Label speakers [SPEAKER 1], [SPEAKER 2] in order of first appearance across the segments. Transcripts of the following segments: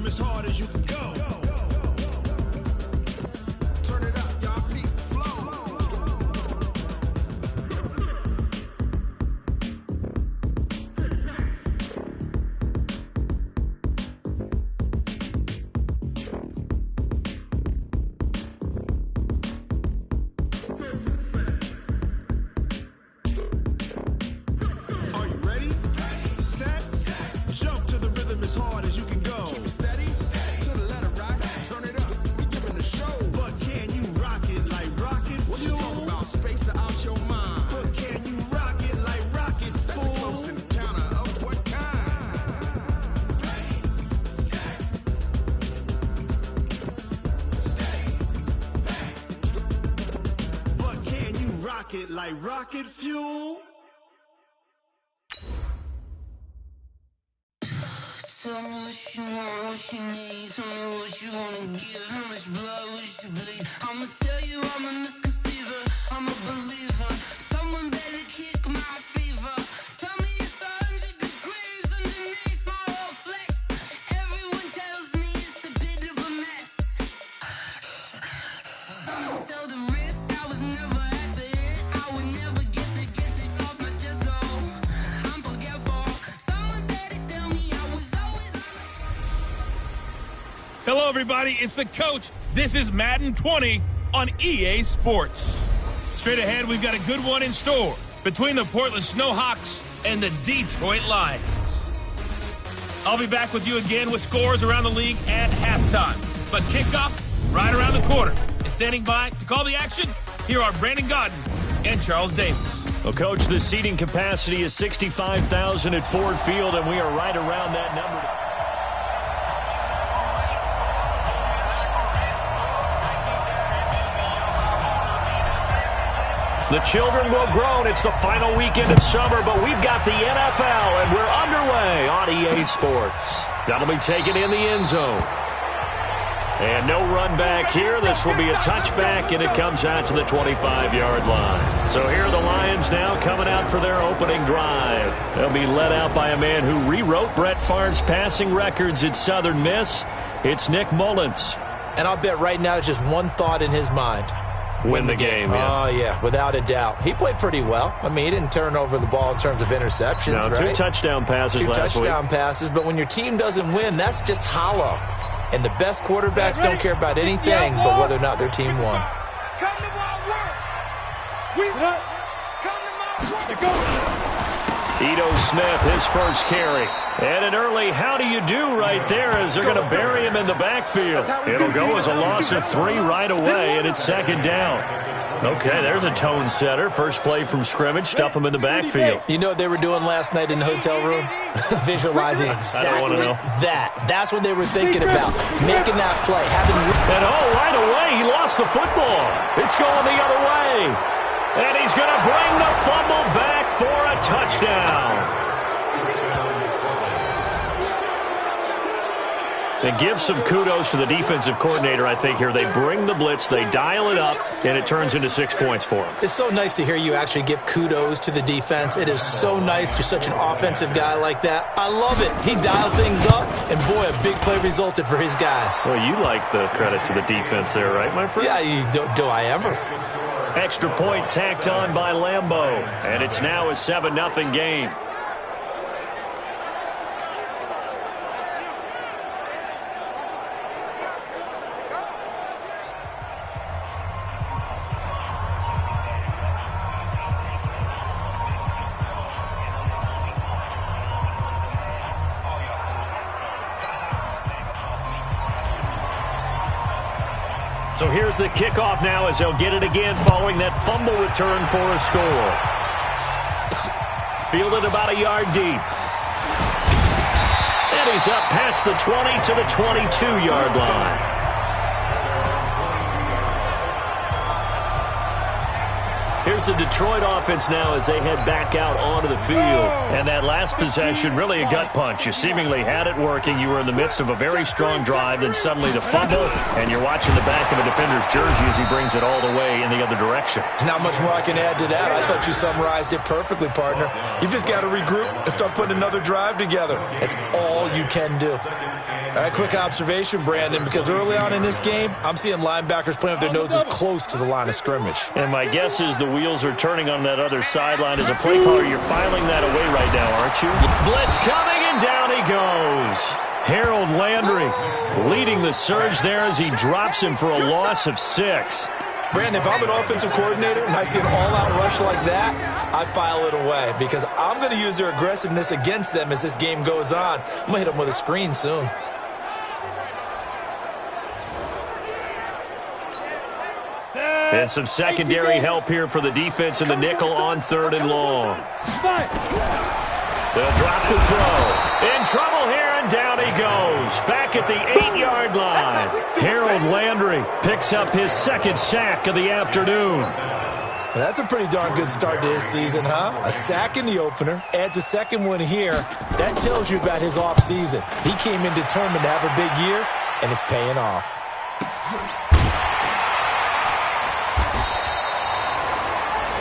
[SPEAKER 1] as hard as you can go. Turn it up, y'all. Peak flow. Are you ready? Set. Jump to the rhythm as hard as you can go. Keep it steady. To the letter, right? Turn it up. We giving the show. But can you rock it like rocket fuel? What you talking about? Space it out your mind. But can you rock it like rockets, fool? That's a close encounter of what kind? But can you rock it like rocket fuel?
[SPEAKER 2] Tell me what you want, what you need. Tell me what you wanna give. How much blood would you bleed? I'ma tell you I'm a misconceiver. I'm a believer. Someone better kick my fever. Tell me it's 100 degrees underneath my whole flesh. Everyone tells me it's a bit of a mess. I'ma tell the risk I was never at the end. I would never get it off my chest. Oh, I'm forgetful. Someone better tell me I was always.
[SPEAKER 3] Hello, everybody. It's the coach. This is Madden 20 on EA Sports. Straight ahead, we've got a good one in store between the Portland Snowhawks and the Detroit Lions. I'll be back with you again with scores around the league at halftime. But kickoff right around the corner. And standing by to call the action, here are Brandon Godden and Charles Davis.
[SPEAKER 4] Well, Coach, the seating capacity is 65,000 at Ford Field, and we are right around that number. The children will groan. It's the final weekend of summer, but we've got the NFL, and we're underway on EA Sports. That'll be taken in the end zone. And no run back here. This will be a touchback, and it comes out to the 25-yard line. So here are the Lions now coming out for their opening drive. They'll be led out by a man who rewrote Brett Favre's passing records at Southern Miss. It's Nick Mullins.
[SPEAKER 5] And I'll bet right now it's just one thought in his mind.
[SPEAKER 4] Win the game, yeah.
[SPEAKER 5] Oh, yeah, without a doubt. He played pretty well. I mean, he didn't turn over the ball in terms of interceptions,
[SPEAKER 4] no,
[SPEAKER 5] right?
[SPEAKER 4] Two touchdown passes last week.
[SPEAKER 5] 2 touchdown passes, but when your team doesn't win, that's just hollow. And the best quarterbacks don't care about anything but whether or not their team won.
[SPEAKER 6] Come to my work. We come to my work.
[SPEAKER 4] Ito Smith, his first carry. And an early how do you do right there as they're going to bury him in the backfield. It'll go as a loss of 3 right away, and it's second down. Okay, there's a tone setter. First play from scrimmage, stuff him in the backfield.
[SPEAKER 5] You know what they were doing last night in the hotel room? Visualizing exactly that. That's what they were thinking about, making that play.
[SPEAKER 4] And right away, he lost the football. It's going the other way. And he's going to bring the fumble back for a touchdown. And give some kudos to the defensive coordinator, I think, here. They bring the blitz, they dial it up, and it turns into 6 points for him.
[SPEAKER 5] It's so nice to hear you actually give kudos to the defense. It is so nice. You're such an offensive guy like that. I love it. He dialed things up, and boy, a big play resulted for his guys.
[SPEAKER 4] Well, you like the credit to the defense there, right, my friend?
[SPEAKER 5] Yeah, do I ever?
[SPEAKER 4] Extra point tacked on by Lambeau, and it's now a 7-0 game. So here's the kickoff now as they'll get it again following that fumble return for a score. Fielded about a yard deep. And he's up past the 20 to the 22-yard line. Here's the Detroit offense now as they head back out onto the field. And that last possession, really a gut punch. You seemingly had it working. You were in the midst of a very strong drive, then suddenly the fumble, and you're watching the back of a defender's jersey as he brings it all the way in the other direction.
[SPEAKER 5] There's not much more I can add to that. I thought you summarized it perfectly, partner. You've just got to regroup and start putting another drive together. That's all you can do. All right, quick observation, Brandon, because early on in this game, I'm seeing linebackers playing with their noses close to the line of scrimmage.
[SPEAKER 4] And my guess is the wheels are turning on that other sideline. As a play caller, you're filing that away right now, aren't you? Blitz coming, and down he goes. Harold Landry leading the surge there as he drops him for a loss of 6.
[SPEAKER 5] Brandon, if I'm an offensive coordinator and I see an all-out rush like that, I file it away because I'm going to use their aggressiveness against them as this game goes on. I'm going to hit them with a screen soon.
[SPEAKER 4] And some secondary help here for the defense in the nickel on 3rd and long. They'll drop the throw. In trouble here, and down he goes. Back at the 8-yard line. Harold Landry picks up his 2nd sack of the afternoon.
[SPEAKER 5] That's a pretty darn good start to his season, huh? A sack in the opener, adds a 2nd one here. That tells you about his offseason. He came in determined to have a big year, and it's paying off.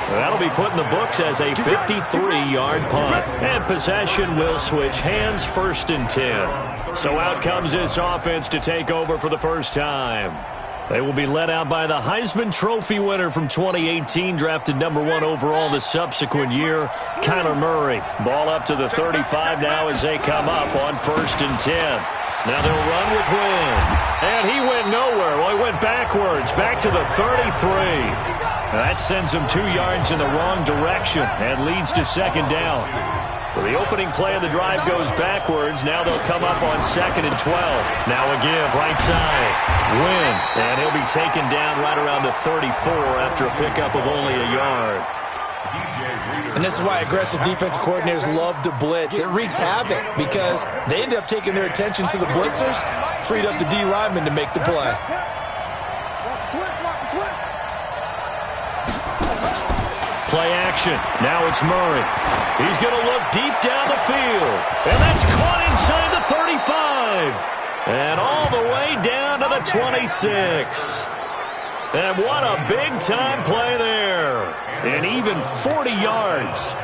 [SPEAKER 4] That'll be put in the books as a 53-yard punt. And possession will switch hands, 1st and 10. So out comes this offense to take over for the first time. They will be led out by the Heisman Trophy winner from 2018, drafted number 1 overall the subsequent year, Kyler Murray. Ball up to the 35 now as they come up on 1st and 10. Now they'll run with Wynn. And he went nowhere. Well, he went backwards, back to the 33. That sends him 2 yards in the wrong direction and leads to 2nd down. So the opening play of the drive goes backwards. Now they'll come up on 2nd and 12. Now a give, right side. Wynn. And he'll be taken down right around the 34 after a pickup of only a yard.
[SPEAKER 5] And this is why aggressive defensive coordinators love to blitz. It wreaks havoc because they end up taking their attention to the blitzers, freed up the D lineman to make the play.
[SPEAKER 4] Play action. Now it's Murray. He's going to look deep down the field. And that's caught inside the 35. And all the way down to the 26. And what a big-time play there. And even 40 yards.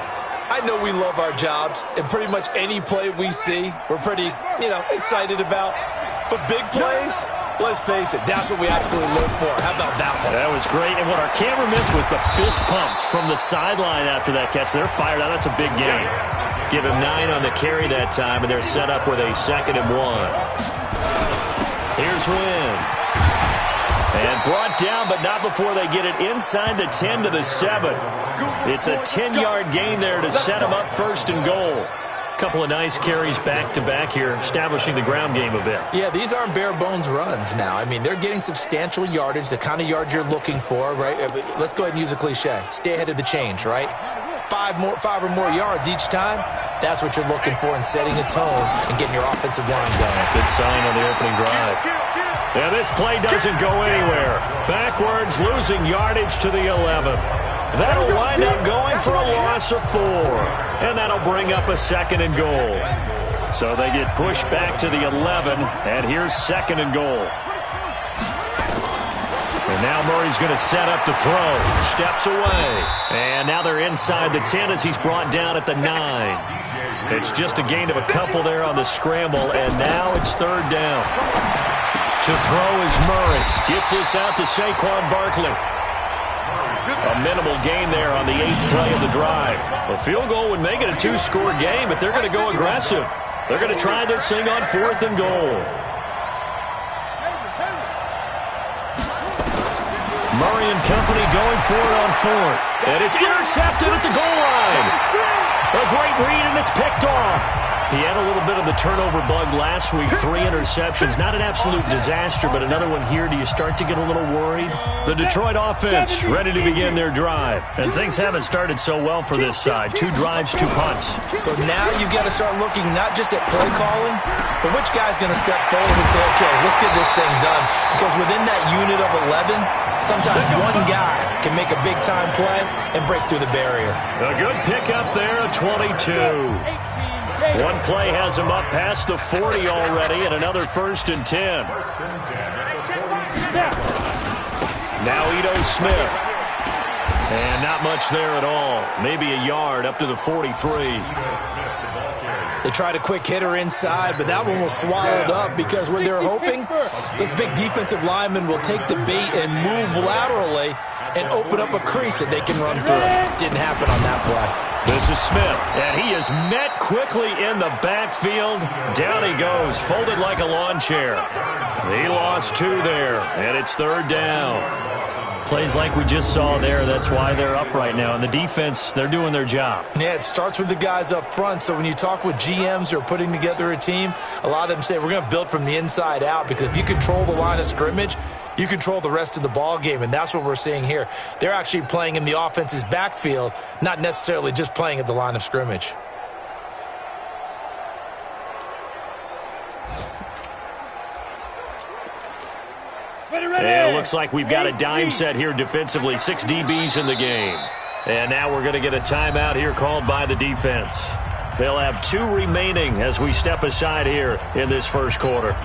[SPEAKER 5] I know we love our jobs, and pretty much any play we see, we're pretty, excited about. But big plays, let's face it, that's what we absolutely live for. How about that one?
[SPEAKER 4] That was great. And what our camera missed was the fist pumps from the sideline after that catch. They're fired out. That's a big gain. Give him 9 on the carry that time, and they're set up with a 2nd and 1. Here's Wynn. And brought down, but not before they get it inside the 10 to the 7. It's a 10-yard gain there to set them up 1st and goal. Couple of nice carries back-to-back here, establishing the ground game a bit.
[SPEAKER 5] Yeah, these aren't bare-bones runs now. I mean, they're getting substantial yardage, the kind of yards you're looking for, right? Let's go ahead and use a cliche. Stay ahead of the change, right? 5 or more yards each time. That's what you're looking for in setting a tone and getting your offensive line going.
[SPEAKER 4] Good sign on the opening drive. Yeah, this play doesn't go anywhere. Backwards, losing yardage to the 11. That'll wind up going for a loss of 4. And that'll bring up a 2nd and goal. So they get pushed back to the 11, and here's 2nd and goal. And now Murray's going to set up to throw. Steps away. And now they're inside the 10 as he's brought down at the 9. It's just a gain of a couple there on the scramble, and now it's 3rd down. To throw is Murray. Gets this out to Saquon Barkley. A minimal gain there on the 8th play of the drive. A field goal would make it a 2-score game, but they're going to go aggressive. They're going to try this thing on 4th and goal. Murray and company going for it on 4th. And it's intercepted at the goal line. A great read, and it's picked off. He had a little bit of the turnover bug last week, 3 interceptions. Not an absolute disaster, but another one here. Do you start to get a little worried? The Detroit offense ready to begin their drive. And things haven't started so well for this side. 2 drives, 2 punts.
[SPEAKER 5] So now you've got to start looking not just at play calling, but which guy's going to step forward and say, okay, let's get this thing done. Because within that unit of 11, sometimes one guy can make a big-time play and break through the barrier.
[SPEAKER 4] A good pickup there, a 22. One play has him up past the 40 already, and another 1st and 10. Now Ito Smith. And not much there at all. Maybe a yard up to the 43.
[SPEAKER 5] They tried a quick hitter inside, but that one was swallowed up because what they're hoping, this big defensive lineman will take the bait and move laterally and open up a crease that they can run through. Didn't happen on that play.
[SPEAKER 4] This is Smith, and he is met quickly in the backfield. Down he goes, folded like a lawn chair. He lost 2 there, and it's 3rd down. Plays like we just saw there, that's why they're up right now. And the defense, they're doing their job.
[SPEAKER 5] Yeah, it starts with the guys up front. So when you talk with GMs who are putting together a team, a lot of them say we're going to build from the inside out, because if you control the line of scrimmage, you control the rest of the ball game, and that's what we're seeing here. They're actually playing in the offense's backfield, not necessarily just playing at the line of scrimmage.
[SPEAKER 4] And it looks like we've got a dime set here defensively. 6 DBs in the game. And now we're going to get a timeout here called by the defense. They'll have 2 remaining as we step aside here in this first quarter.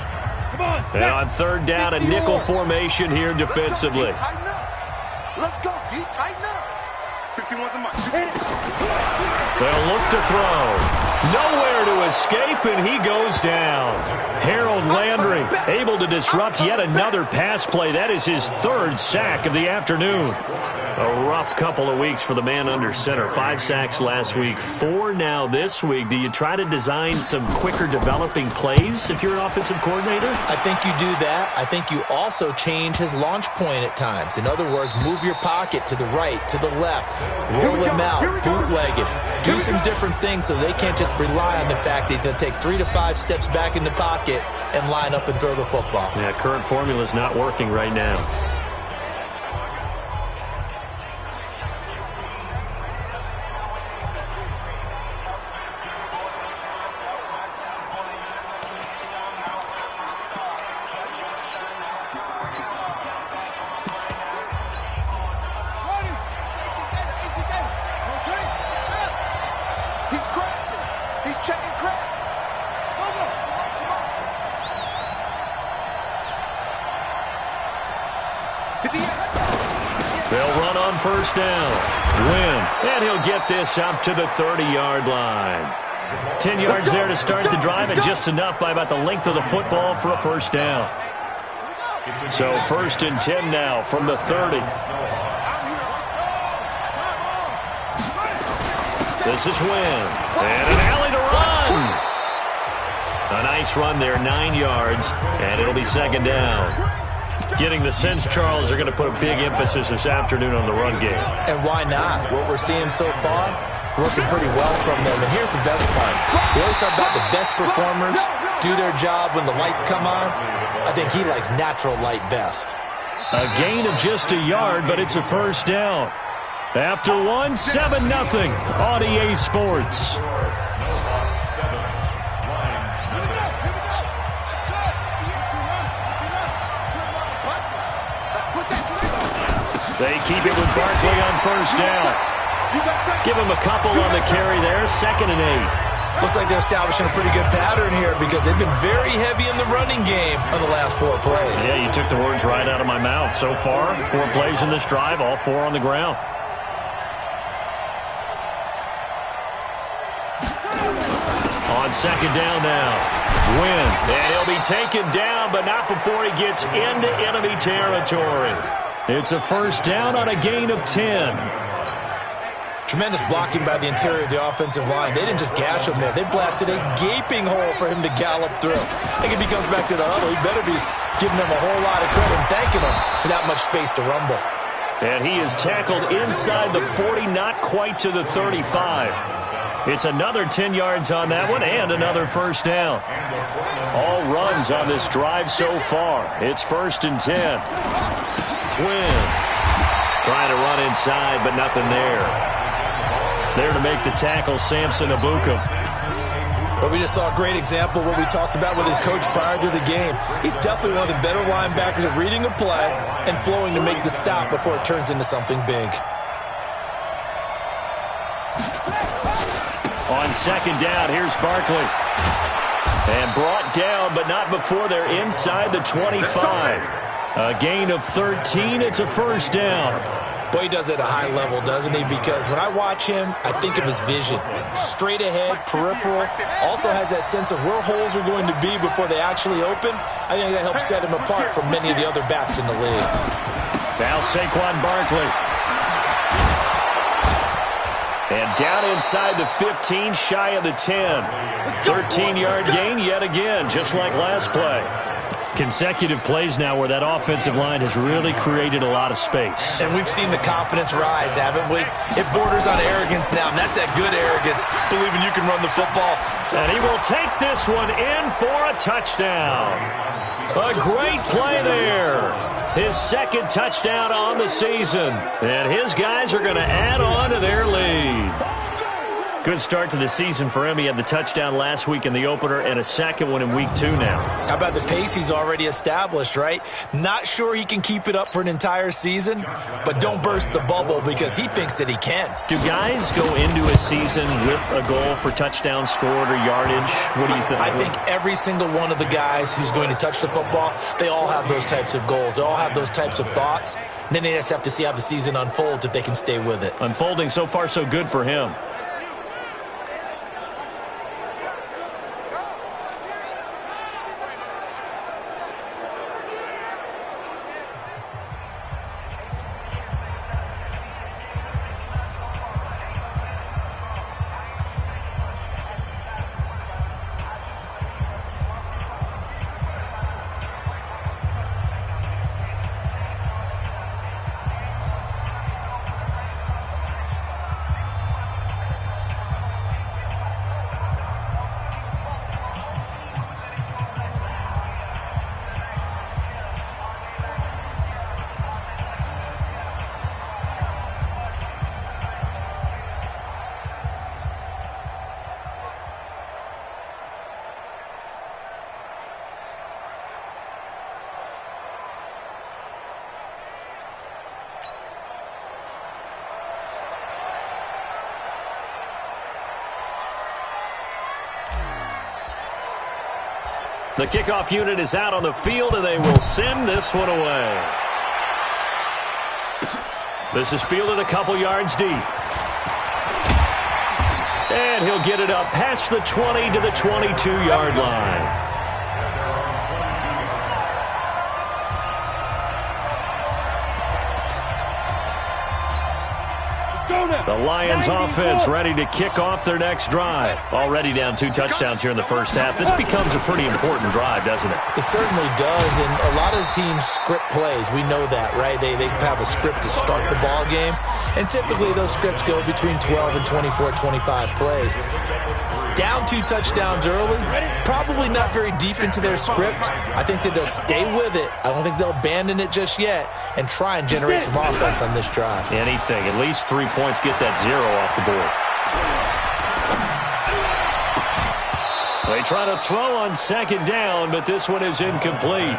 [SPEAKER 4] And on 3rd down, a nickel formation here defensively.
[SPEAKER 6] Let's go, D. Tighten up. 51 to Mike.
[SPEAKER 4] They'll look to throw. Nowhere to escape, and he goes down. Harold Landry able to disrupt yet another pass play. That is his 3rd sack of the afternoon. A rough couple of weeks for the man under center. 5 sacks last week, 4 now this week. Do you try to design some quicker developing plays if you're an offensive coordinator?
[SPEAKER 5] I think you do that. I think you also change his launch point at times. In other words, move your pocket to the right, to the left, roll him out, bootleg it. Do some different things so they can't just rely on the fact that he's going to take 3 to 5 steps back in the pocket and line up and throw the football.
[SPEAKER 4] Yeah, current formula is not working right now. They'll run on 1st down. Win. And he'll get this up to the 30-yard line. 10 yards there to start the drive, and just enough by about the length of the football for a 1st down. So 1st and 10 now from the 30. This is Win. And an alley to run. A nice run there, 9 yards, and it'll be 2nd down. Getting the sense, Charles, are going to put a big emphasis this afternoon on the run game.
[SPEAKER 5] And why not? What we're seeing so far, working pretty well from them. And here's the best part. We always talk about the best performers do their job when the lights come on. I think he likes natural light best.
[SPEAKER 4] A gain of just a yard, but it's a 1st down. After 1, 7-0 on EA Sports. They keep it with Barkley on 1st down. Give him a couple on the carry there. 2nd and 8.
[SPEAKER 5] Looks like they're establishing a pretty good pattern here because they've been very heavy in the running game on the last 4 plays.
[SPEAKER 4] Yeah, you took the words right out of my mouth. So far, 4 plays in this drive, all 4 on the ground. On 2nd down now. Win. And he'll be taken down, but not before he gets into enemy territory. It's a 1st down on a gain of 10.
[SPEAKER 5] Tremendous blocking by the interior of the offensive line. They didn't just gash him there. They blasted a gaping hole for him to gallop through. I think if he comes back to the huddle, he better be giving them a whole lot of credit and thanking him for that much space to rumble.
[SPEAKER 4] And he is tackled inside the 40, not quite to the 35. It's another 10 yards on that one and another first down. All runs on this drive so far. It's 1st and 10. Quinn trying to run inside, but nothing there. There to make the tackle, Samson Abuka.
[SPEAKER 5] But we just saw a great example of what we talked about with his coach prior to the game. He's definitely one of the better linebackers at reading a play and flowing to make the stop before it turns into something big.
[SPEAKER 4] On 2nd down, here's Barkley. And brought down, but not before they're inside the 25. A gain of 13. It's a first down.
[SPEAKER 5] Boy, he does it at a high level, doesn't he? Because when I watch him, I think of his vision. Straight ahead, peripheral. Also has that sense of where holes are going to be before they actually open. I think that helps set him apart from many of the other backs in the league.
[SPEAKER 4] Now Saquon Barkley. And down inside the 15, shy of the 10. 13-yard gain yet again, just like last play. Consecutive plays now where that offensive line has really created a lot of space.
[SPEAKER 5] And we've seen the confidence rise, haven't we? It borders on arrogance now, and that's that good arrogance, believing you can run the football.
[SPEAKER 4] And he will take this one in for a touchdown. A great play there. His 2nd touchdown on the season. And his guys are going to add on to their lead. Good start to the season for him. He had the touchdown last week in the opener and a 2nd one in week 2 now.
[SPEAKER 5] How about the pace he's already established, right? Not sure he can keep it up for an entire season, but don't burst the bubble because he thinks that he can.
[SPEAKER 4] Do guys go into a season with a goal for touchdown scored or yardage? What do you think?
[SPEAKER 5] I think every single one of the guys who's going to touch the football, they all have those types of goals. They all have those types of thoughts. And then they just have to see how the season unfolds if they can stay with it.
[SPEAKER 4] Unfolding so far so good for him. The kickoff unit is out on the field, and they will send this one away. This is fielded a couple yards deep. And he'll get it up past the 20 to the 22-yard line. The Lions offense ready to kick off their next drive. Already down 2 touchdowns here in the first half. This becomes a pretty important drive, doesn't it?
[SPEAKER 5] It certainly does, and a lot of the teams script plays. We know that, right? They have a script to start the ball game, and typically those scripts go between 12 and 24, 25 plays. Down 2 touchdowns early, probably not very deep into their script. I think that they'll stay with it. I don't think they'll abandon it just yet and try and generate some offense on this drive.
[SPEAKER 4] Anything. At least 3 points. Get that 0 off the board. They try to throw on 2nd down, but this one is incomplete.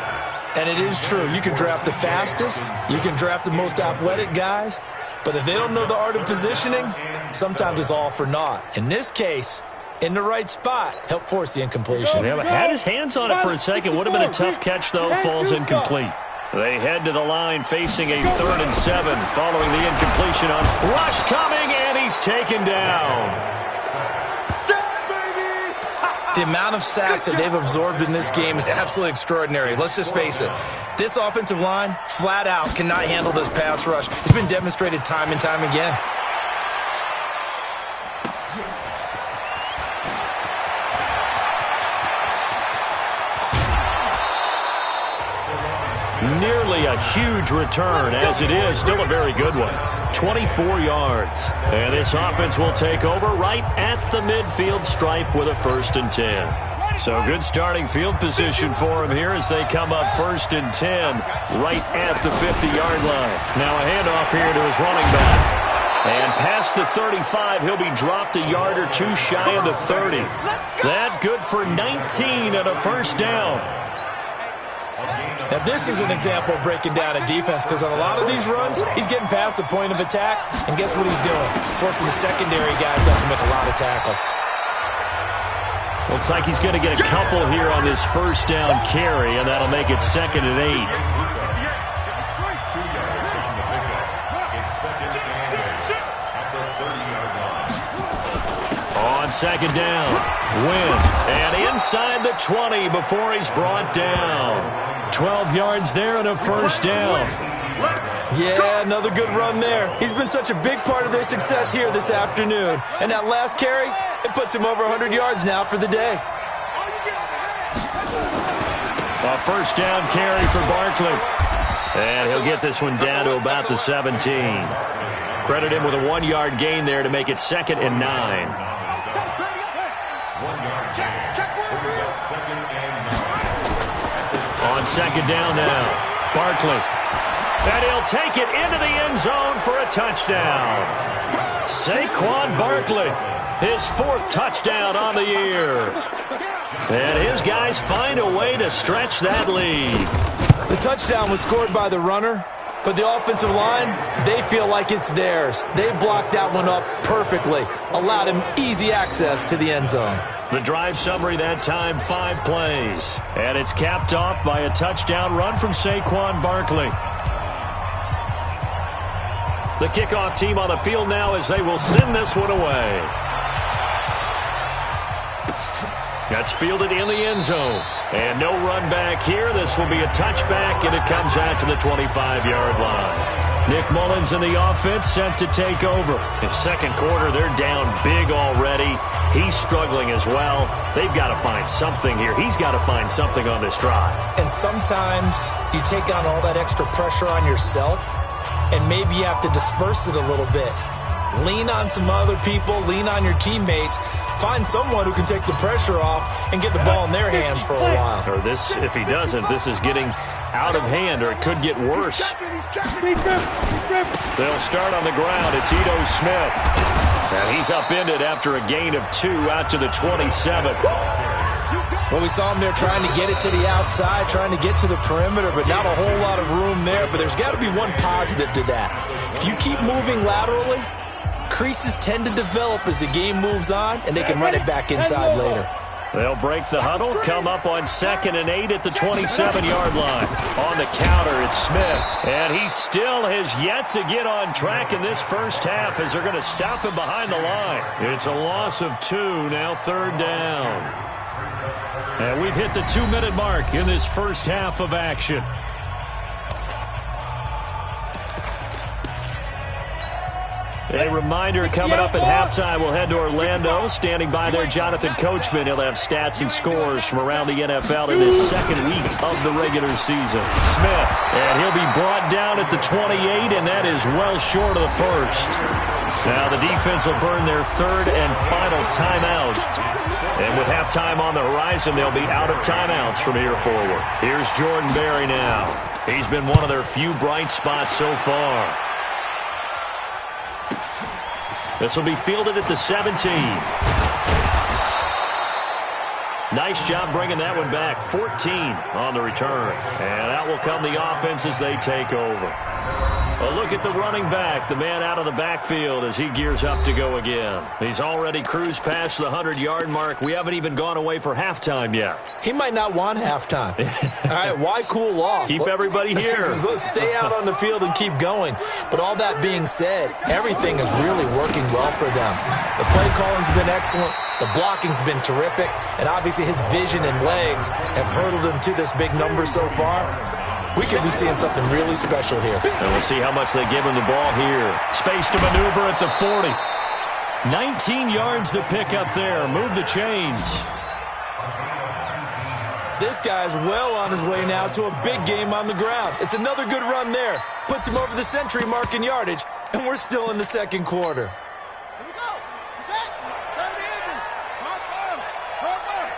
[SPEAKER 5] And it is true. You can draft the fastest. You can draft the most athletic guys. But if they don't know the art of positioning, sometimes it's all for naught. In this case, in the right spot, help force the incompletion.
[SPEAKER 4] Yeah, had his hands on it for a second. Would have been a tough catch, though. Falls incomplete. They head to the line facing a 3rd and 7 following the incompletion on rush coming, and he's taken down.
[SPEAKER 5] The amount of sacks that they've absorbed in this game is absolutely extraordinary. Let's just face it. This offensive line, flat out, cannot handle this pass rush. It's been demonstrated time and time again.
[SPEAKER 4] Nearly a huge return, as it is still a very good one. 24 yards. And this offense will take over right at the midfield stripe with a 1st and 10. So good starting field position for him here as they come up 1st and 10 right at the 50-yard line. Now a handoff here to his running back. And past the 35, he'll be dropped a yard or two shy of the 30. That good for 19 and a 1st down.
[SPEAKER 5] Now, this is an example of breaking down a defense because on a lot of these runs, he's getting past the point of attack, and guess what he's doing? Forcing the secondary guys to have to make a lot of tackles.
[SPEAKER 4] Looks like he's going to get a couple here on this 1st down carry, and that'll make it 2nd and 8. On 2nd down, Wynn, and inside the 20 before he's brought down. 12 yards there and a 1st down.
[SPEAKER 5] Yeah, another good run there. He's been such a big part of their success here this afternoon. And that last carry, it puts him over 100 yards now for the day.
[SPEAKER 4] A 1st down carry for Barkley. And he'll get this one down to about the 17. Credit him with a 1-yard gain there to make it 2nd and 9. On 2nd down now, Barkley. And he'll take it into the end zone for a touchdown. Saquon Barkley, his 4th touchdown on the year. And his guys find a way to stretch that lead.
[SPEAKER 5] The touchdown was scored by the runner, but the offensive line, they feel like it's theirs. They blocked that one up perfectly, allowed him easy access to the end zone.
[SPEAKER 4] The drive summary that time, 5 plays. And it's capped off by a touchdown run from Saquon Barkley. The kickoff team on the field now as they will send this one away. That's fielded in the end zone. And no run back here. This will be a touchback, and it comes out to the 25-yard line. Nick Mullins in the offense set to take over. In 2nd quarter, they're down big already. He's struggling as well. They've got to find something here. He's got to find something on this drive.
[SPEAKER 5] And sometimes you take on all that extra pressure on yourself, and maybe you have to disperse it a little bit. Lean on some other people. Lean on your teammates. Find someone who can take the pressure off and get the ball in their hands for a while.
[SPEAKER 4] Or this, if he doesn't, this is getting out of hand, or it could get worse. They'll start on the ground. It's Ito Smith. And he's upended after a gain of 2 out to the 27.
[SPEAKER 5] Well, we saw him there trying to get it to the outside, trying to get to the perimeter, but not a whole lot of room there. But there's got to be one positive to that. If you keep moving laterally, creases tend to develop as the game moves on, and they can run it back inside later.
[SPEAKER 4] They'll break the huddle, come up on 2nd and 8 at the 27-yard line. On the counter, it's Smith. And he still has yet to get on track in this 1st half as they're going to stop him behind the line. It's a loss of 2, now 3rd down. And we've hit the 2-minute mark in this 1st half of action. A reminder, coming up at halftime, we'll head to Orlando. Standing by there, Jonathan Coachman. He'll have stats and scores from around the NFL in this 2nd week of the regular season. Smith, and he'll be brought down at the 28, and that is well short of the 1st. Now the defense will burn their 3rd and final timeout. And with halftime on the horizon, they'll be out of timeouts from here forward. Here's Jordan Berry now. He's been one of their few bright spots so far. This will be fielded at the 17. Nice job bringing that one back. 14 on the return. And out will come the offense as they take over. A look at the running back, the man out of the backfield as he gears up to go again. He's already cruised past the 100-yard mark. We haven't even gone away for halftime yet.
[SPEAKER 5] He might not want halftime. All right, why cool off?
[SPEAKER 4] Keep everybody here.
[SPEAKER 5] Let's stay out on the field and keep going. But all that being said, everything is really working well for them. The play calling's been excellent. The blocking's been terrific. And obviously his vision and legs have hurdled him to this big number so far. We could be seeing something really special here.
[SPEAKER 4] And we'll see how much they give him the ball here. Space to maneuver at the 40. 19 yards to pick up there. Move the chains.
[SPEAKER 5] This guy's well on his way now to a big game on the ground. It's another good run there. Puts him over the century mark in yardage. and we're still in the second quarter.
[SPEAKER 6] Here we go. Set. Set the engine. Hard back.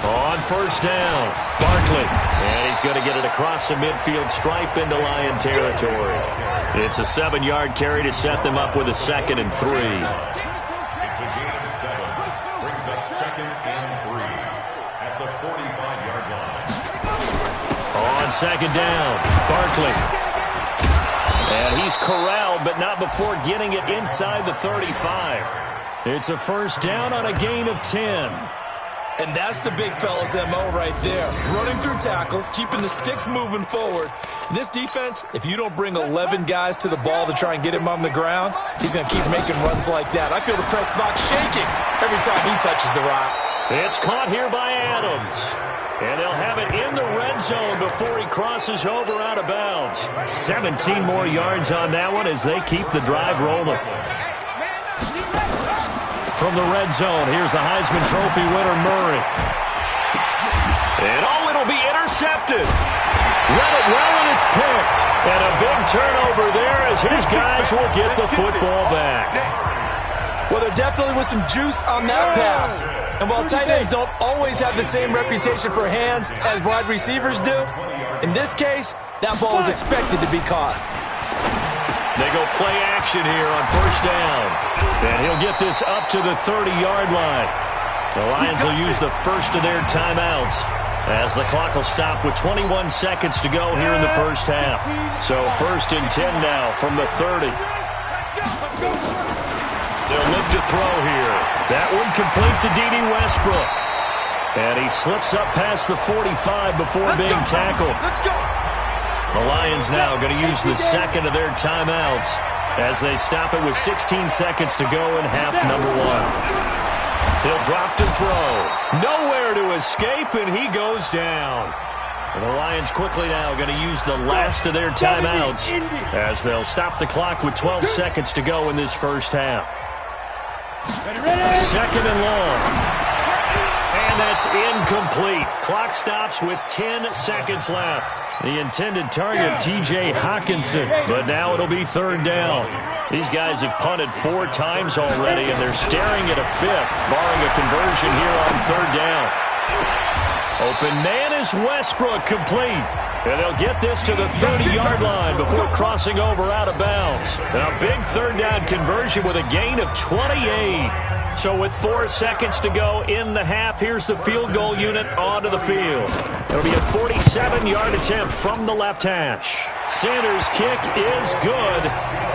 [SPEAKER 4] On first down, Barkley. And he's going to get it across the midfield stripe into Lion territory. It's a 7-yard carry to set them up with a 2nd and 3.
[SPEAKER 7] It's a gain of 7. Brings up 2nd and 3 at the 45-yard line.
[SPEAKER 4] On 2nd down, Barkley. And he's corralled, but not before getting it inside the 35. It's a first down on a gain of 10.
[SPEAKER 5] And that's the big fella's MO right there. Running through tackles, keeping the sticks moving forward. This defense, if you don't bring 11 guys to the ball to try and get him on the ground, he's going to keep making runs like that. I feel the press box shaking every time he touches the rock.
[SPEAKER 4] It's caught here by Adams. And they'll have it in the red zone before he crosses over out of bounds. 17 more yards on that one as they keep the drive rolling. From the red zone, here's the Heisman Trophy winner, Murray. And it'll be intercepted. Read it well, and it's picked. And a big turnover there as his guys will get the football back.
[SPEAKER 5] Well, there definitely was some juice on that pass. And while tight ends don't always have the same reputation for hands as wide receivers do, in this case, that ball is expected to be caught.
[SPEAKER 4] They go play action here on first down. And he'll get this up to the 30-yard line. The Lions will use the first of their timeouts as the clock will stop with 21 seconds to go here in the first half. So 1st and 10 now from the 30. They'll look to throw here. That one complete to D.D. Westbrook. And he slips up past the 45 before being tackled. The Lions now going to use the second of their timeouts as they stop it with 16 seconds to go in half number 1. He'll drop to throw. Nowhere to escape, and he goes down. And the Lions quickly now going to use the last of their timeouts as they'll stop the clock with 12 seconds to go in this first half. 2nd and long. And that's incomplete. Clock stops with 10 seconds left. The intended target, T.J. Hawkinson, but now it'll be 3rd down. These guys have punted 4 times already, and they're staring at a 5th, barring a conversion here on 3rd down. Open man is Westbrook, complete. And they'll get this to the 30-yard line before crossing over out of bounds. And a big 3rd down conversion with a gain of 28. So with 4 seconds to go in the half, here's the field goal unit onto the field. It'll be a 47-yard attempt from the left hash. Sanders' kick is good,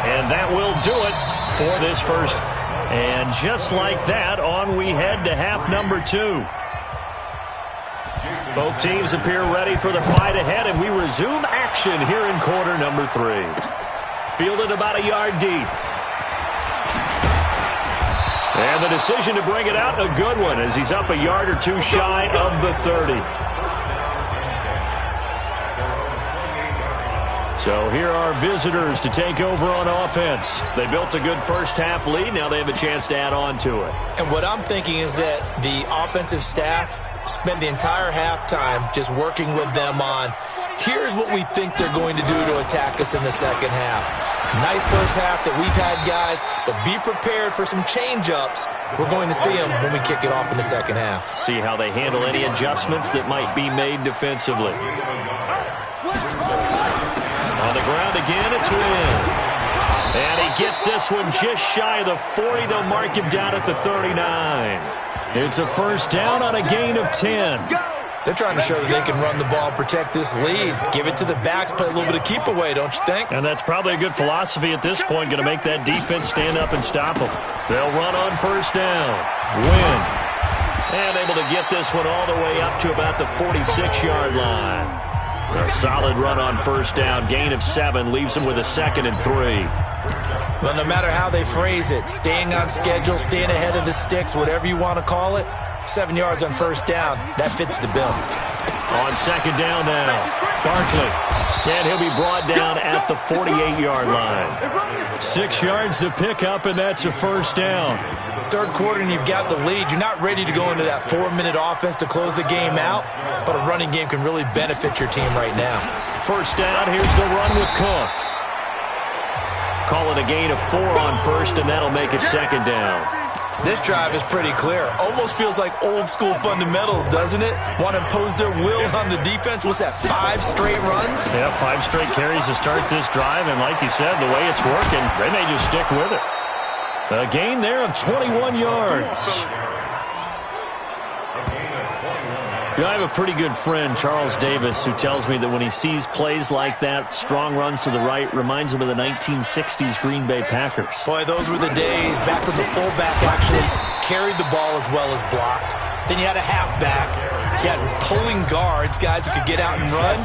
[SPEAKER 4] and that will do it for this first. And just like that, on we head to half number 2. Both teams appear ready for the fight ahead, and we resume action here in quarter number 3. Fielded about a yard deep. And the decision to bring it out, a good one, as he's up a yard or 2 shy of the 30. So here are visitors to take over on offense. They built a good first half lead. Now they have a chance to add on to it.
[SPEAKER 5] And what I'm thinking is that the offensive staff spent the entire halftime just working with them on, here's what we think they're going to do to attack us in the second half. Nice first half that we've had, guys, but be prepared for some change-ups. We're going to see them when we kick it off in the second half.
[SPEAKER 4] See how they handle any adjustments that might be made defensively. On the ground again, it's Wynn. And he gets this one just shy of the 40. They'll mark him down at the 39. It's a first down on a gain of 10.
[SPEAKER 5] They're trying to show that they can run the ball, protect this lead, give it to the backs, play a little bit of keep away, don't you think?
[SPEAKER 4] And that's probably a good philosophy at this point, going to make that defense stand up and stop them. They'll run on first down. Win. And able to get this one all the way up to about the 46-yard line. A solid run on first down, gain of 7, leaves them with a 2nd and 3.
[SPEAKER 5] Well, no matter how they phrase it, staying on schedule, staying ahead of the sticks, whatever you want to call it, 7 yards on first down, that fits the bill.
[SPEAKER 4] On second down now, Barkley. And he'll be brought down at the 48-yard line. 6 yards to pick up, and that's a first down.
[SPEAKER 5] Third quarter, and you've got the lead. You're not ready to go into that 4-minute offense to close the game out, but a running game can really benefit your team right now.
[SPEAKER 4] first down. Here's the run with Cook. Call it a gain of 4 on first, and that'll make it second down.
[SPEAKER 5] This drive is pretty clear. Almost feels like old school fundamentals, doesn't it? Want to impose their will on the defense. What's that, 5 straight runs?
[SPEAKER 4] Yeah, 5 straight carries to start this drive, and like you said, the way it's working, they may just stick with it. A gain there of 21 yards. I have a pretty good friend, Charles Davis, who tells me that when he sees plays like that, strong runs to the right, reminds him of the 1960s Green Bay Packers.
[SPEAKER 5] Boy, those were the days back when the fullback actually carried the ball as well as blocked. Then you had a halfback. You had pulling guards, guys who could get out and run.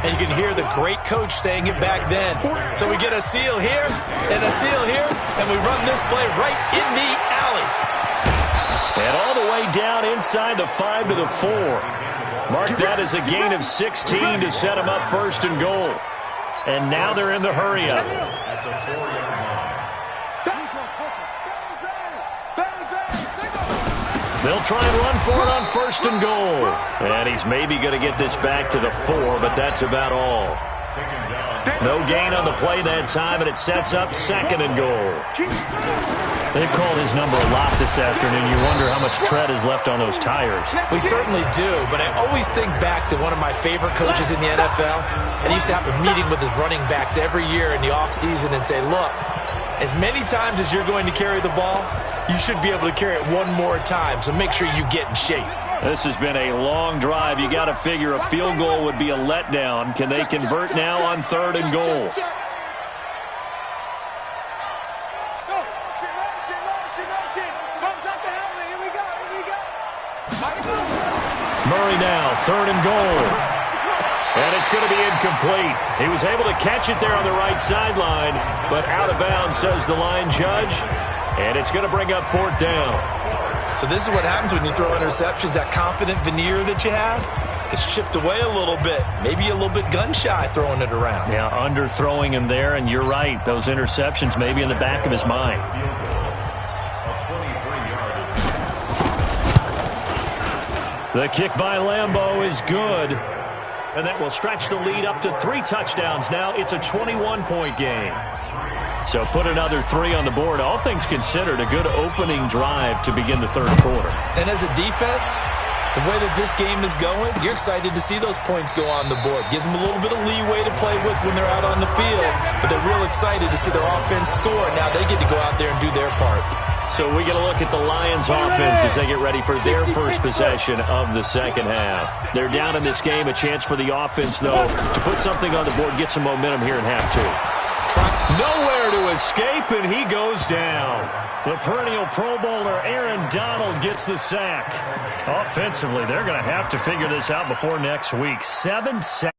[SPEAKER 5] And you can hear the great coach saying it back then. So we get a seal here and a seal here, and we run this play right in the alley.
[SPEAKER 4] And all the way down inside the 5 to the 4. Mark that as a gain of 16 to set them up first and goal. And now they're in the hurry-up. They'll try and run for it on first and goal. And he's maybe going to get this back to the 4, but that's about all. No gain on the play that time, and it sets up second and goal. They've called his number a lot this afternoon. You wonder how much tread is left on those tires.
[SPEAKER 5] We certainly do, but I always think back to one of my favorite coaches in the NFL. And he used to have a meeting with his running backs every year in the offseason and say, look, as many times as you're going to carry the ball, you should be able to carry it one more time, so make sure you get in shape.
[SPEAKER 4] This has been a long drive. You got to figure a field goal would be a letdown. Can they convert now on third and goal? Murray now, third and goal. And it's going to be incomplete. He was able to catch it there on the right sideline, but out of bounds, says the line judge. And it's going to bring up fourth down.
[SPEAKER 5] So this is what happens when you throw interceptions. That confident veneer that you have gets chipped away a little bit. Maybe a little bit gun-shy throwing it around.
[SPEAKER 4] Yeah, underthrowing him there, and you're right. Those interceptions may be in the back of his mind. The kick by Lambeau is good. And that will stretch the lead up to 3 touchdowns. Now it's a 21-point game. So put another 3 on the board. All things considered, a good opening drive to begin the third quarter.
[SPEAKER 5] And as a defense, the way that this game is going, you're excited to see those points go on the board. Gives them a little bit of leeway to play with when they're out on the field. But they're real excited to see their offense score. Now they get to go out there and do their part.
[SPEAKER 4] So we get a look at the Lions offense as they get ready for their first possession of the second half. They're down in this game. A chance for the offense, though, to put something on the board, get some momentum here in half 2. Nowhere to escape, and he goes down. The perennial Pro Bowler Aaron Donald gets the sack. Offensively, they're going to have to figure this out before next week. 7 sacks.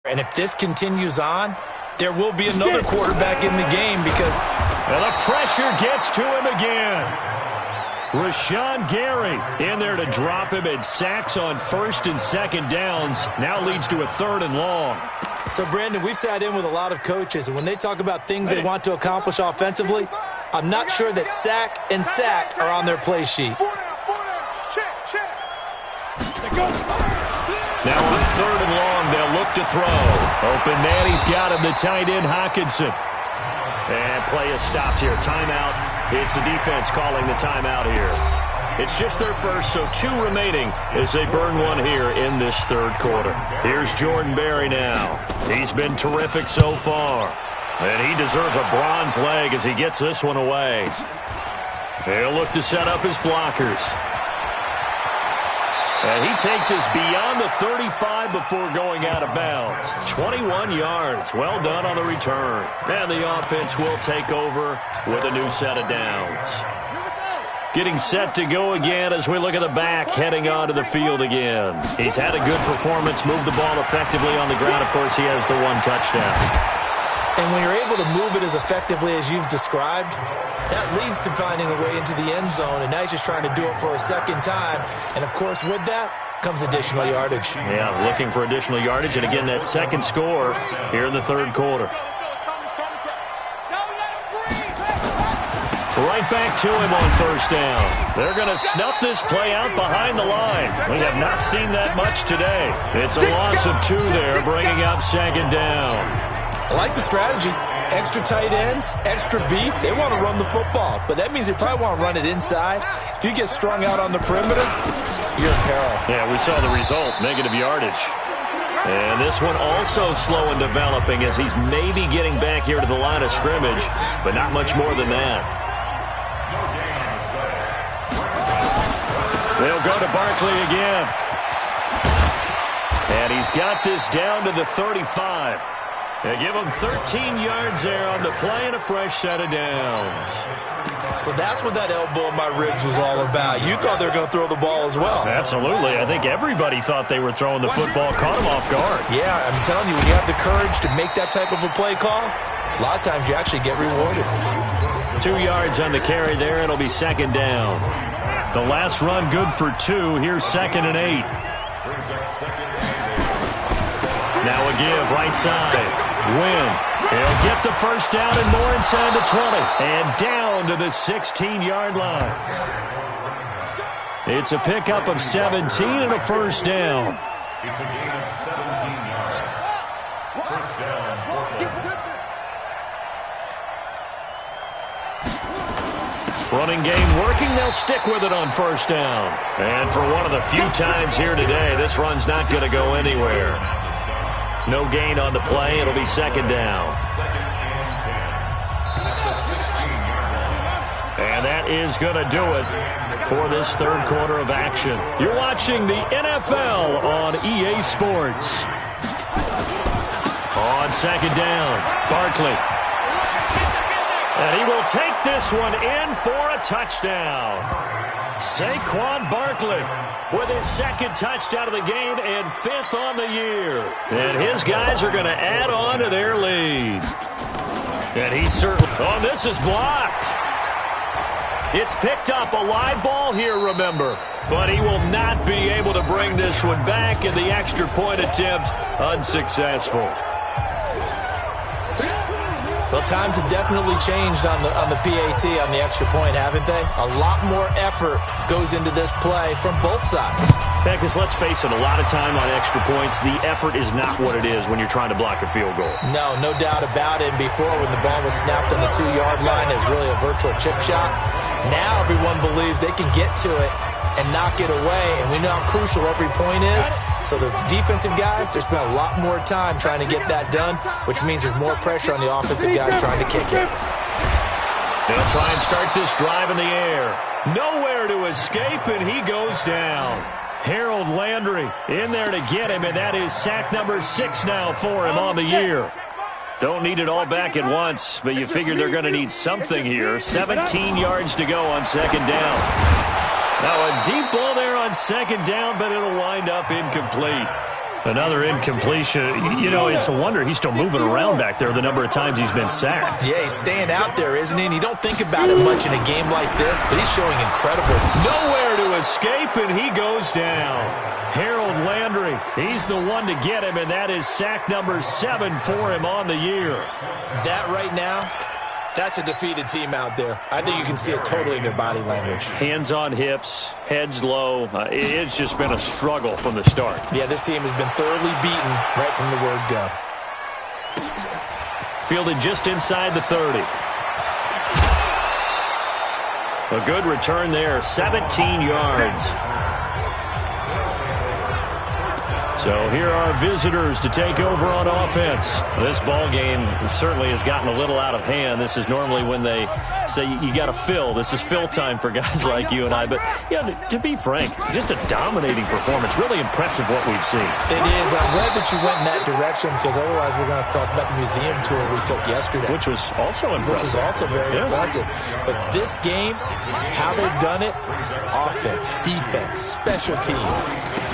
[SPEAKER 5] And if this continues on, there will be another quarterback in the game because...
[SPEAKER 4] And the pressure gets to him again. Rashawn Gary in there to drop him, and sacks on first and second downs. Now leads to a third and long.
[SPEAKER 5] So, Brandon, we've sat in with a lot of coaches, and when they talk about things they want to accomplish offensively, I'm not sure that sack and sack are on their play sheet.
[SPEAKER 4] Now on third and long, they'll look to throw. Open man, he's got him, the tight end, Hockenson. And play is stopped here. Timeout. It's the defense calling the timeout here. It's just their first, so 2 remaining as they burn one here in this third quarter. Here's Jordan Berry now. He's been terrific so far. And he deserves a bronze leg as he gets this one away. He'll look to set up his blockers. And he takes us beyond the 35 before going out of bounds. 21 yards. Well done on the return. And the offense will take over with a new set of downs. Getting set to go again as we look at the back, heading onto the field again. He's had a good performance, moved the ball effectively on the ground. Of course, he has the 1 touchdown.
[SPEAKER 5] And when you're able to move it as effectively as you've described, that leads to finding a way into the end zone, and now he's just trying to do it for a second time. And, of course, with that comes additional yardage.
[SPEAKER 4] Yeah, looking for additional yardage, and again, that second score here in the third quarter. Right back to him on first down. They're going to snuff this play out behind the line. We have not seen that much today. It's a loss of 2 there, bringing up second down.
[SPEAKER 5] I like the strategy. Extra tight ends, extra beef. They want to run the football, but that means they probably want to run it inside. If you get strung out on the perimeter, you're in peril.
[SPEAKER 4] Yeah, we saw the result, negative yardage. And this one also slow in developing as he's maybe getting back here to the line of scrimmage, but not much more than that. They'll go to Barkley again. And he's got this down to the 35. They give him 13 yards there on the play and a fresh set of downs.
[SPEAKER 5] So that's what that elbow in my ribs was all about. You thought they were going to throw the ball as well.
[SPEAKER 4] Absolutely. I think everybody thought they were throwing the football, caught him off guard.
[SPEAKER 5] Yeah, I'm telling you, when you have the courage to make that type of a play call, a lot of times you actually get rewarded.
[SPEAKER 4] 2 yards on the carry there. It'll be second down. The last run good for 2. Here's 2nd and 8. Now a give right side. Win. He'll get the first down and more inside the 20. And down to the 16-yard line. It's a pickup of 17 and a first down.
[SPEAKER 7] It's a gain of 17 yards. First down, Portland.
[SPEAKER 4] Running game working. They'll stick with it on first down. And for one of the few times here today, this run's not going to go anywhere. No gain on the play. It'll be second down. And that is going to do it for this third quarter of action. You're watching the NFL on EA Sports. On second down, Barkley. And he will take this one in for a touchdown. Saquon Barkley with his second touchdown of the game and 5th on the year. And his guys are going to add on to their lead. And he's certainly... Oh, this is blocked. It's picked up, a live ball here, remember. But he will not be able to bring this one back, and the extra point attempt unsuccessful.
[SPEAKER 5] Well, times have definitely changed on the PAT, on the extra point, haven't they? A lot more effort goes into this play from both sides.
[SPEAKER 4] Yeah, because let's face it, a lot of time on extra points, the effort is not what it is when you're trying to block a field goal.
[SPEAKER 5] No doubt about it. And before, when the ball was snapped on the 2-yard line, it was really a virtual chip shot. Now everyone believes they can get to it and knock it away, and we know how crucial every point is. So the defensive guys, they spent a lot more time trying to get that done, which means there's more pressure on the offensive guys trying to kick it.
[SPEAKER 4] They'll try and start this drive in the air. Nowhere to escape, and he goes down. Harold Landry in there to get him, and that is sack number 6 now for him on the year. Don't need it all back at once, but you figure they're going to need something here. 17 yards to go on second down. Now a deep ball there on second down, but it'll wind up incomplete. Another incompletion. You know, it's a wonder he's still moving around back there the number of times he's been sacked.
[SPEAKER 5] Yeah, he's staying out there, isn't he? And you don't think about it much in a game like this, but he's showing incredible.
[SPEAKER 4] Nowhere to escape, and he goes down. Harold Landry, he's the one to get him, and that is sack number 7 for him on the year.
[SPEAKER 5] That right now, that's a defeated team out there. I think you can see it totally in their body language.
[SPEAKER 4] Hands on hips, heads low. It's just been a struggle from the start.
[SPEAKER 5] Yeah, this team has been thoroughly beaten right from the word go.
[SPEAKER 4] Fielded just inside the 30. A good return there, 17 yards. So here are visitors to take over on offense. This ball game certainly has gotten a little out of hand. This is normally when they say you got to fill. This is fill time for guys like you and I. But, yeah, to be frank, just a dominating performance. Really impressive what we've seen.
[SPEAKER 5] It is. I'm glad that you went in that direction, because otherwise we're going to have to talk about the museum tour we took yesterday.
[SPEAKER 4] Which was also impressive.
[SPEAKER 5] Which was also very impressive. But this game, how they've done it, offense, defense, special teams,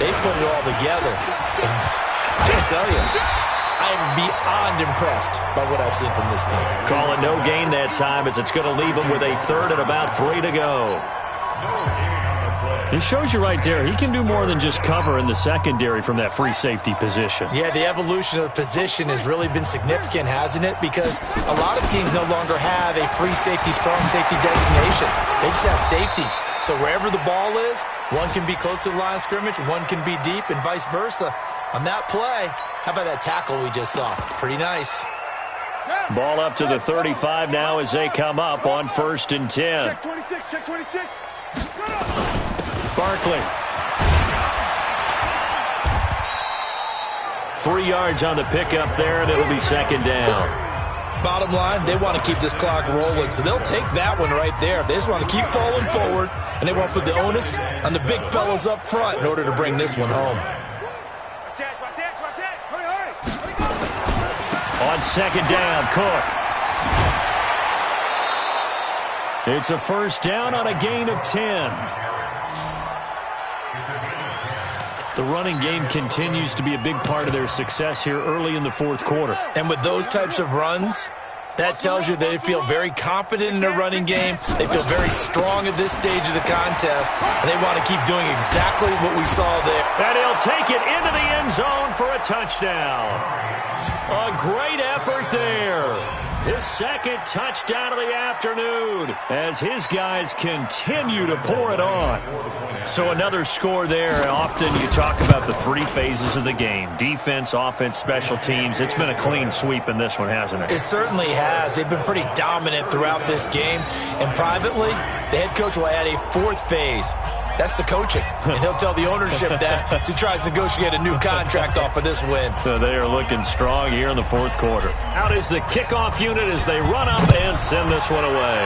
[SPEAKER 5] they've put it all together. And I can tell you, I'm beyond impressed by what I've seen from this team.
[SPEAKER 4] Call it no gain that time, as it's going to leave them with a third and about 3 to go.
[SPEAKER 7] No gain on the play.
[SPEAKER 4] It shows you right there, he can do more than just cover in the secondary from that free safety position.
[SPEAKER 5] Yeah, the evolution of the position has really been significant, hasn't it? Because a lot of teams no longer have a free safety, strong safety designation. They just have safeties. So wherever the ball is, one can be close to the line of scrimmage, one can be deep, and vice versa. On that play, how about that tackle we just saw? Pretty nice.
[SPEAKER 4] Ball up to the 35 now as they come up on 1st and 10.
[SPEAKER 6] Check 26, check 26.
[SPEAKER 4] Barkley. 3 yards on the pickup there, and it'll be 2nd down.
[SPEAKER 5] Bottom line, they want to keep this clock rolling, so they'll take that one right there. They just want to keep falling forward, and they want to put the onus on the big fellas up front in order to bring this one home.
[SPEAKER 4] On 2nd down, Cook. It's a 1st down on a gain of 10. The running game continues to be a big part of their success here early in the 4th quarter.
[SPEAKER 5] And with those types of runs, that tells you they feel very confident in their running game. They feel very strong at this stage of the contest, and they want to keep doing exactly what we saw there.
[SPEAKER 4] And he'll take it into the end zone for a touchdown. A great effort there. His 2nd touchdown of the afternoon as his guys continue to pour it on. So another score there. Often you talk about the 3 phases of the game. Defense, offense, special teams. It's been a clean sweep in this one, hasn't it?
[SPEAKER 5] It certainly has. They've been pretty dominant throughout this game. And privately, the head coach will add a 4th phase. That's the coaching. And he'll tell the ownership that as he tries to negotiate a new contract off of this win.
[SPEAKER 4] So they are looking strong here in the 4th quarter. Out is the kickoff unit as they run up and send this one away.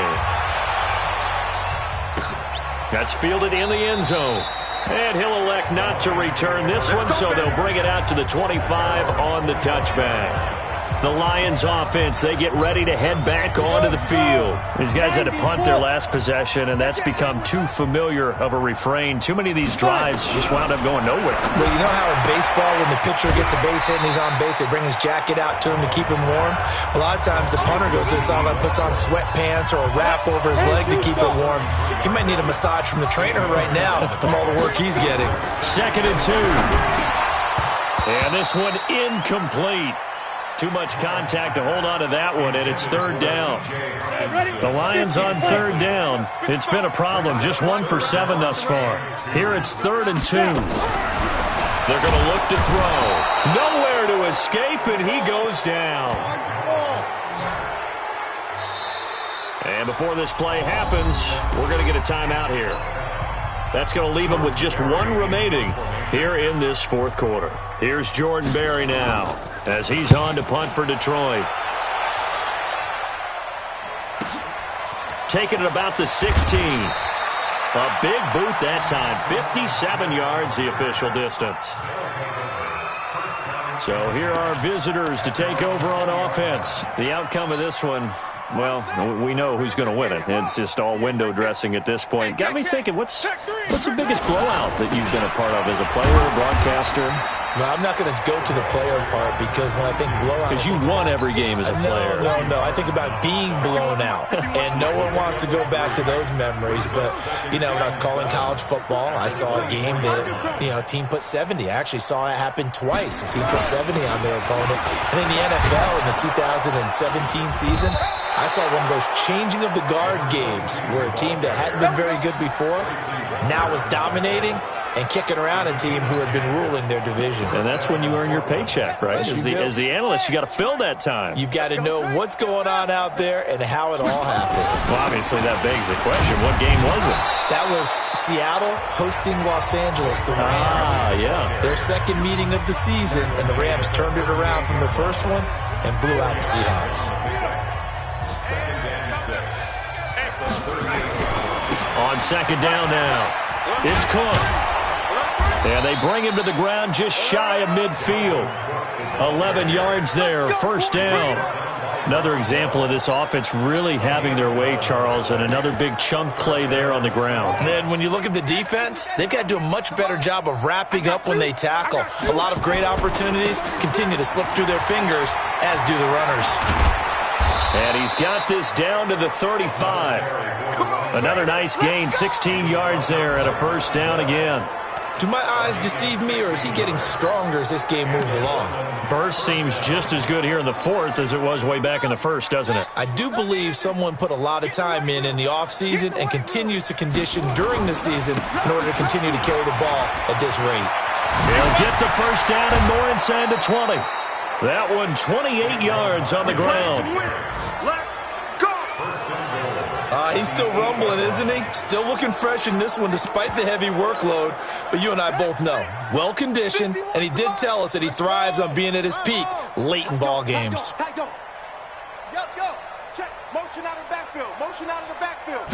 [SPEAKER 4] That's fielded in the end zone. And he'll elect not to return this one, so they'll bring it out to the 25 on the touchback. The Lions offense, they get ready to head back onto the field. These guys had to punt their last possession, and that's become too familiar of a refrain. Too many of these drives just wound up going nowhere.
[SPEAKER 5] Well, you know how in baseball, when the pitcher gets a base hit and he's on base, they bring his jacket out to him to keep him warm? A lot of times the punter goes to the sideline, puts on sweatpants or a wrap over his leg to keep it warm. He might need a massage from the trainer right now from all the work he's getting.
[SPEAKER 4] 2nd and 2. And this one incomplete. Too much contact to hold on to that one, and it's 3rd down. The Lions on 3rd down. It's been a problem. Just 1 for 7 thus far. Here it's 3rd and 2. They're going to look to throw. Nowhere to escape, and he goes down. And before this play happens, we're going to get a timeout here. That's going to leave them with just 1 remaining here in this 4th quarter. Here's Jordan Berry now as he's on to punt for Detroit. Taking it about the 16. A big boot that time. 57 yards the official distance. So here are visitors to take over on offense. The outcome of this one, well, we know who's going to win it. It's just all window dressing at this point. Got me thinking, what's the biggest blowout that you've been a part of as a player, broadcaster?
[SPEAKER 5] No, I'm not going to go to the player part because when I think blowout...
[SPEAKER 4] Because you won every game as a player.
[SPEAKER 5] No. I think about being blown out. And no one wants to go back to those memories. But, you know, when I was calling college football, I saw a game that, you know, a team put 70. I actually saw it happen twice. A team put 70 on their opponent. And in the NFL in the 2017 season, I saw one of those changing of the guard games where a team that hadn't been very good before now was dominating and kicking around a team who had been ruling their division.
[SPEAKER 4] And that's when you earn your paycheck, right? As the analyst, you got to fill that time.
[SPEAKER 5] You've got to know what's going on out there and how it all happened.
[SPEAKER 4] Well, obviously, that begs the question, what game was it?
[SPEAKER 5] That was Seattle hosting Los Angeles, the Rams.
[SPEAKER 4] Yeah.
[SPEAKER 5] Their 2nd meeting of the season, and the Rams turned it around from the first one and blew out the Seahawks.
[SPEAKER 4] On 2nd down now, it's Cook. And they bring him to the ground just shy of midfield. 11 yards there, 1st down. Another example of this offense really having their way, Charles, and another big chunk play there on the ground.
[SPEAKER 5] And then when you look at the defense, they've got to do a much better job of wrapping up when they tackle. A lot of great opportunities continue to slip through their fingers, as do the runners.
[SPEAKER 4] And he's got this down to the 35. Another nice gain, 16 yards there and a first down again.
[SPEAKER 5] Do my eyes deceive me, or is he getting stronger as this game moves along?
[SPEAKER 4] Burst seems just as good here in the fourth as it was way back in the first, doesn't it?
[SPEAKER 5] I do believe someone put a lot of time in the offseason and continues to condition during the season in order to continue to carry the ball at this rate.
[SPEAKER 4] They'll get the first down and more inside the 20. That one 28 yards on the ground.
[SPEAKER 5] He's still rumbling, isn't he? Still looking fresh in this one despite the heavy workload. But you and I both know, well-conditioned, and he did tell us that he thrives on being at his peak late in ball games.
[SPEAKER 6] Motion out of the backfield. Motion out of the backfield.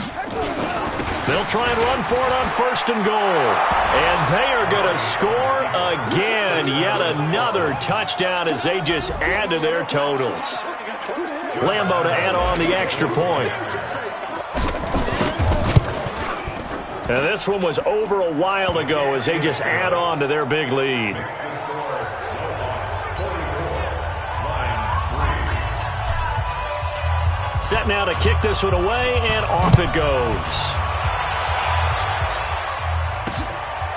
[SPEAKER 4] They'll try and run for it on first and goal. And they are going to score again. Yet another touchdown as they just add to their totals. Lambo to add on the extra point. And this one was over a while ago as they just add on to their big lead. Set now to kick this one away, and off it goes.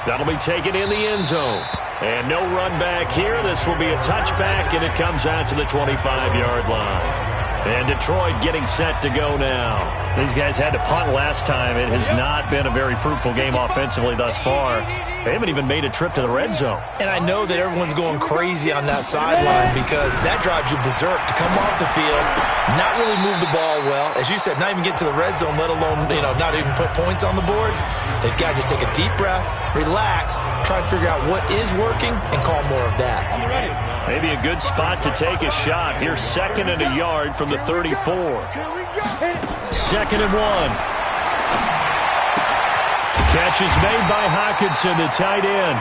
[SPEAKER 4] That'll be taken in the end zone. And no run back here. This will be a touchback, and it comes out to the 25-yard line. And Detroit getting set to go now. These guys had to punt last time. It has not been a very fruitful game offensively thus far. They haven't even made a trip to the red zone.
[SPEAKER 5] And I know that everyone's going crazy on that sideline because that drives you berserk to come off the field, not really move the ball well. As you said, not even get to the red zone, let alone, not even put points on the board. They've got to just take a deep breath, relax, try to figure out what is working, and call more of that.
[SPEAKER 4] Maybe a good spot to take a shot. Here's second and a yard from the 34. Second and one. Catch is made by Hockenson, the tight end.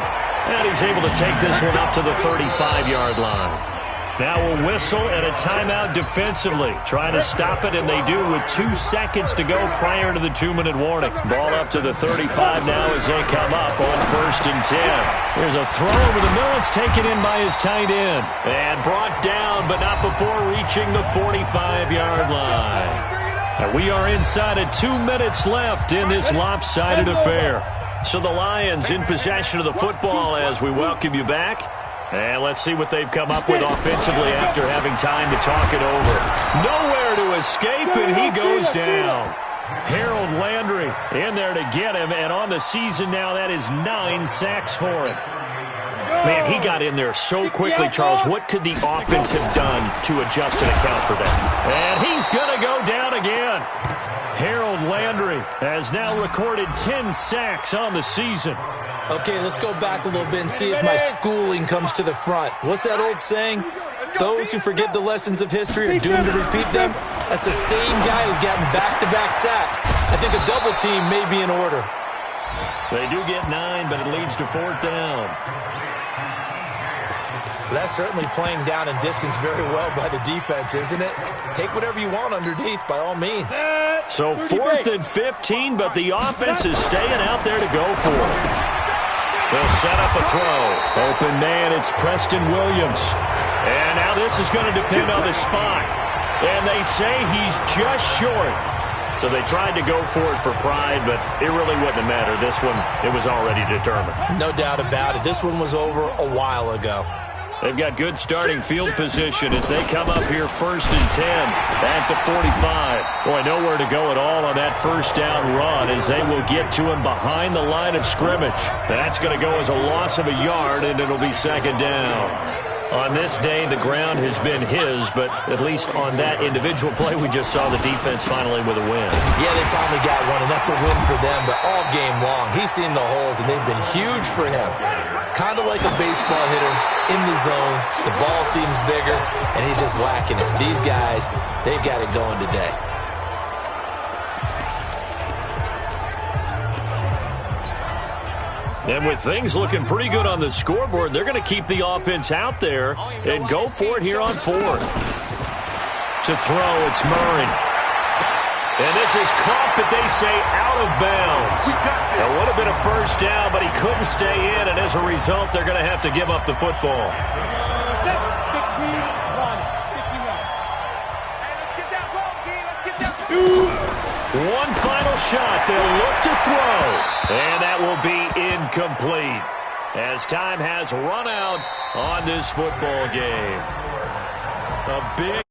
[SPEAKER 4] And he's able to take this one up to the 35-yard line. Now a whistle and a timeout defensively. Trying to stop it, and they do with 2 seconds to go prior to the 2-minute warning. Ball up to the 35 now as they come up on first and 10. There's a throw over the middle. It's taken in by his tight end. And brought down, but not before reaching the 45-yard line. And we are inside of 2 minutes left in this lopsided affair. So the Lions in possession of the football as we welcome you back. And let's see what they've come up with offensively after having time to talk it over. Nowhere to escape, and he goes down. Harold Landry in there to get him, and on the season now, that is 9 sacks for him. Man, he got in there so quickly, Charles. What could the offense have done to adjust and account for that? And he's going to go down again. Harold Landry has now recorded 10 sacks on the season.
[SPEAKER 5] Okay, let's go back a little bit and see if my schooling comes to the front. What's that old saying? Those who forget the lessons of history are doomed to repeat them. That's the same guy who's gotten back-to-back sacks. I think a double team may be in order.
[SPEAKER 4] They do get 9, but it leads to 4th down.
[SPEAKER 5] That's certainly playing down and distance very well by the defense, isn't it? Take whatever you want underneath, by all means.
[SPEAKER 4] So 4th and 15, but the offense is staying out there to go for it. They'll set up a throw. Open man, it's Preston Williams. And now this is going to depend on the spot. And they say he's just short. So they tried to go for it for pride, but it really wouldn't have mattered. This one, it was already determined.
[SPEAKER 5] No doubt about it. This one was over a while ago.
[SPEAKER 4] They've got good starting field position as they come up here 1st and 10 at the 45. Boy, nowhere to go at all on that first down run as they will get to him behind the line of scrimmage. That's going to go as a loss of a yard, and it'll be 2nd down. On this day, the ground has been his, but at least on that individual play, we just saw the defense finally with a win.
[SPEAKER 5] Yeah, they finally got one, and that's a win for them, but all game long, he's seen the holes, and they've been huge for him. Kind of like a baseball hitter in the zone. The ball seems bigger, and he's just whacking it. These guys, they've got it going today.
[SPEAKER 4] And with things looking pretty good on the scoreboard, they're going to keep the offense out there and go for it here on 4th. To throw, it's Murray. And this is caught, but they say out of bounds. It would have been a first down, but he couldn't stay in, and as a result, they're going to have to give up the football.
[SPEAKER 6] 15-1. 61. Hey, let's get that ball, D. Let's get that ball.
[SPEAKER 4] One final shot. They'll look to throw. And that will be incomplete as time has run out on this football game. A big